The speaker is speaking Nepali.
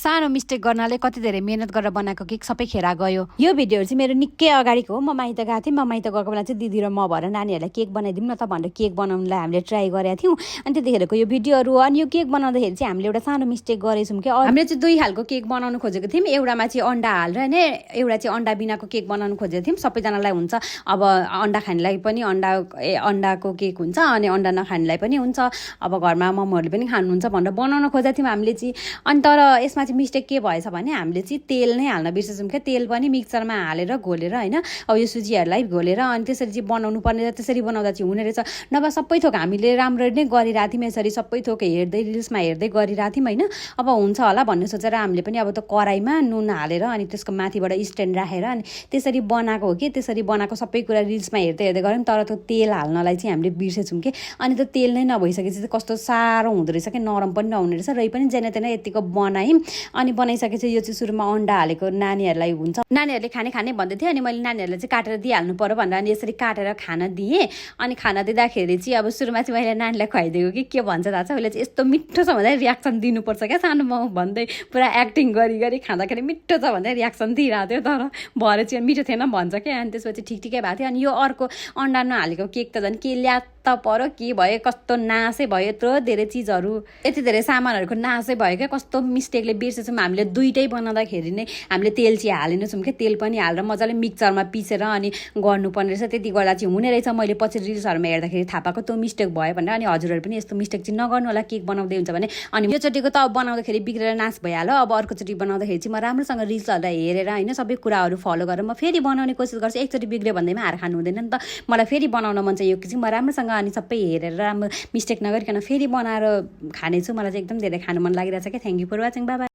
सानो मिस्टेक गर्नाले कति धेरै मेहनत गरेर बनाएको केक सबै खेरा गयो। यो भिडियोहरू चाहिँ मेरो निकै अगाडिको हो। म माइत गएको थिएँ। म माइत गएको बेला चाहिँ दिदी र म भएर नानीहरूलाई केक बनाइदिउँ न त भनेर केक बनाउनलाई हामीले ट्राई गरेका थियौँ। अनि त्यतिखेरको यो भिडियोहरू हो। अनि यो केक बनाउँदाखेरि चाहिँ हामीले एउटा सानो मिस्टेक गरेछौँ कि हामीले चाहिँ दुई खालको केक बनाउनु खोजेको थियौँ। एउटामा चाहिँ अन्डा हालेर होइन, एउटा चाहिँ अन्डा बिनाको केक बनाउनु खोजेको थियौँ। सबैजनालाई हुन्छ, अब अन्डा खानेलाई पनि अन्डाको केक हुन्छ, अनि अन्डा नखानेलाई पनि हुन्छ, अब घरमा मम्मीहरूले पनि खानुहुन्छ भनेर बनाउन खोजेको थियौँ हामीले चाहिँ। अनि तर यसमा चाहिँ मिस्टेक के भएछ भने हामीले चाहिँ तेल नै हाल्न बिर्सेछौँ क्या। तेल पनि मिक्सरमा हालेर घोलेर होइन, अब यो सुजीहरूलाई घोलेर अनि त्यसरी चाहिँ बनाउनु पर्ने, त्यसरी बनाउँदा चाहिँ हुने रहेछ। नभए सबै थोक हामीले राम्ररी नै गरिरहेको थियौँ, यसरी सबै थोक हेर्दै रिल्समा हेर्दै गरिरहेको थियौँ होइन। अब हुन्छ होला भन्ने सोचेर हामीले पनि अब त कराईमा नुन हालेर अनि त्यसको माथिबाट स्ट्यान्ड राखेर अनि त्यसरी बनाएको हो कि। त्यसरी बनाएको सबै कुरा रिल्समा हेर्दै हेर्दै गऱ्यौँ, तर त्यो तेल हाल्नलाई चाहिँ हामीले बिर्सेछौँ कि। अनि त्यो तेल नै नभइसकेपछि चाहिँ कस्तो साह्रो हुँदो रहेछ कि, नरम पनि नहुने रहेछ। रै पनि जेने तेने यतिको बनायौँ। अनि बनाइसकेपछि यो चाहिँ सुरुमा अन्डा हालेको नानीहरूलाई हुन्छ, नानीहरूले खाने भन्दै थियो। अनि मैले नानीहरूलाई चाहिँ काटेर दिइहाल्नु पर्यो भनेर अनि यसरी काटेर खाना दिएँ। अनि खाना दिँदाखेरि चाहिँ अब सुरुमा चाहिँ मैले नानीलाई खुवाइदिएको कि के भन्छ थाहा छ, उसले चाहिँ यस्तो मिठो छ भन्दा रियाक्सन दिनुपर्छ क्या, सानो माउ भन्दै पुरा एक्टिङ गरी खाँदाखेरि मिठो छ भन्दै रियाक्सन दिइरहेको थियो। तर भरे चाहिँ मिठो थिएन भन्छ क्या। अनि त्यसपछि ठिकै भएको थियो। अनि यो अर्को अन्डा नहालेको केक त झन् के ल्यात्त पर्यो, के भयो, कस्तो नासै भयो। यत्रो धेरै चिजहरू, यति धेरै सामानहरूको नासै भयो क्या। कस्तो मिस्टेकले बिर्सेछौँ हामीले। दुइटै बनाउँदाखेरि नै हामीले तेल चाहिँ हालेनछौँ क्या। तेल पनि हालेर मजाले मिक्सरमा पिसेर अनि गर्नुपर्ने रहेछ। त्यति गर्दा चाहिँ हुने रहेछ। मैले पछि रिल्सहरूमा हेर्दाखेरि थाहा पाएको त्यो मिस्टेक भयो भनेर। अनि हजुरहरू पनि यस्तो मिस्टेक चाहिँ नगर्नु होला केक बनाउँदै हुन्छ भने। अनि योचोटिको त अब बनाउँदाखेरि बिग्रेर नाश भइहाल्यो। अब अर्कोचोटि बनाउँदाखेरि चाहिँ म राम्रोसँग रिल्सहरूलाई हेरेर होइन, सबै कुराहरू फलो गरेर म फेरि बनाउने कोसिस गर्छु। एकचोटि बिग्रियो भन्दैमा हार खानु हुँदैन नि त। मलाई फेरि बनाउन मन चाहिँ यो चाहिँ म राम्रोसँग अनि सबै हेरेर राम्रो मिस्टेक नगरिकन फेरि बनाएर खानेछु। मलाई चाहिँ एकदम धेरै खानु मन लागिरहेछ क्या। Thank you for watching, bye by.